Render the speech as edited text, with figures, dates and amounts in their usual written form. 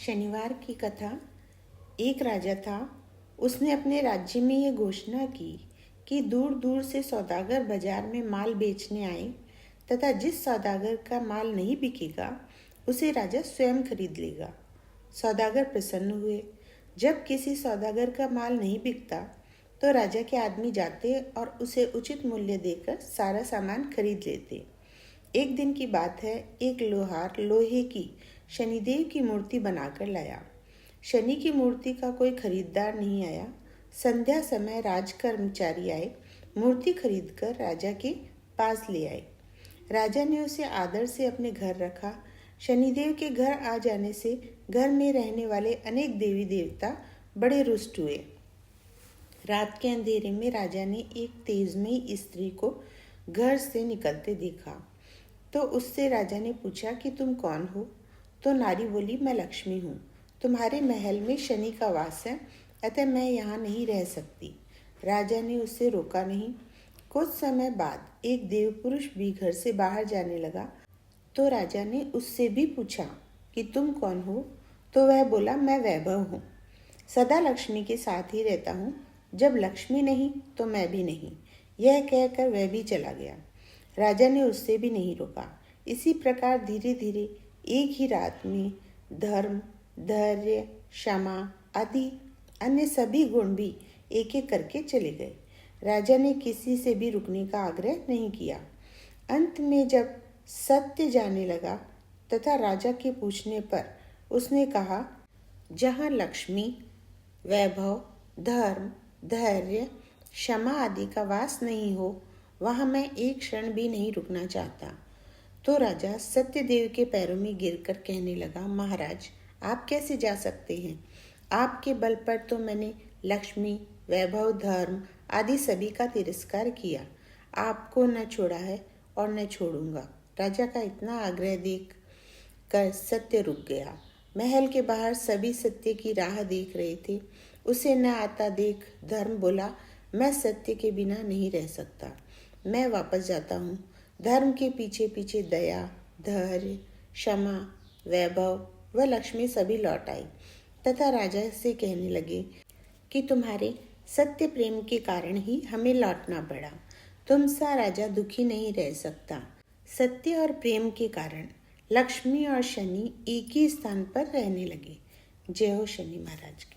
शनिवार की कथा। एक राजा था। उसने अपने राज्य में ये घोषणा की कि दूर दूर से सौदागर बाजार में माल बेचने आए तथा जिस सौदागर का माल नहीं बिकेगा उसे राजा स्वयं खरीद लेगा। सौदागर प्रसन्न हुए। जब किसी सौदागर का माल नहीं बिकता तो राजा के आदमी जाते और उसे उचित मूल्य देकर सारा सामान खरीद लेते। एक दिन की बात है, एक लोहार लोहे की शनिदेव की मूर्ति बनाकर लाया। शनि की मूर्ति का कोई खरीदार नहीं आया। संध्या समय राज कर्मचारी आए, मूर्ति खरीदकर राजा के पास ले आए। राजा ने उसे आदर से अपने घर रखा। शनिदेव के घर आ जाने से घर में रहने वाले अनेक देवी देवता बड़े रुष्ट हुए। रात के अंधेरे में राजा ने एक तेजमयी स्त्री को घर से निकलते देखा तो उससे राजा ने पूछा कि तुम कौन हो? तो नारी बोली, मैं लक्ष्मी हूँ। तुम्हारे महल में शनि का वास है, अतः मैं यहाँ नहीं रह सकती। राजा ने उससे रोका नहीं। कुछ समय बाद एक देव पुरुष भी घर से बाहर जाने लगा तो राजा ने उससे भी पूछा कि तुम कौन हो? तो वह बोला, मैं वैभव हूँ, सदा लक्ष्मी के साथ ही रहता हूँ। जब लक्ष्मी नहीं तो मैं भी नहीं। यह कहकर वह भी चला गया। राजा ने उससे भी नहीं रोका। इसी प्रकार धीरे धीरे एक ही रात में धर्म, धैर्य, क्षमा आदि अन्य सभी गुण भी एक एक करके चले गए। राजा ने किसी से भी रुकने का आग्रह नहीं किया। अंत में जब सत्य जाने लगा तथा राजा के पूछने पर उसने कहा, जहाँ लक्ष्मी, वैभव, धर्म, धैर्य, क्षमा आदि का वास नहीं हो वहाँ मैं एक क्षण भी नहीं रुकना चाहता। तो राजा सत्यदेव के पैरों में गिरकर कहने लगा, महाराज, आप कैसे जा सकते हैं? आपके बल पर तो मैंने लक्ष्मी, वैभव, धर्म आदि सभी का तिरस्कार किया। आपको न छोड़ा है और न छोड़ूंगा। राजा का इतना आग्रह देख कर सत्य रुक गया। महल के बाहर सभी सत्य की राह देख रहे थे। उसे न आता देख धर्म बोला, मैं सत्य के बिना नहीं रह सकता, मैं वापस जाता हूँ। धर्म के पीछे पीछे दया, धैर्य, क्षमा, वैभव व लक्ष्मी सभी लौट आई तथा राजा से कहने लगे कि तुम्हारे सत्य प्रेम के कारण ही हमें लौटना पड़ा। तुम सा राजा दुखी नहीं रह सकता। सत्य और प्रेम के कारण लक्ष्मी और शनि एक ही स्थान पर रहने लगे। जय हो शनि महाराज की।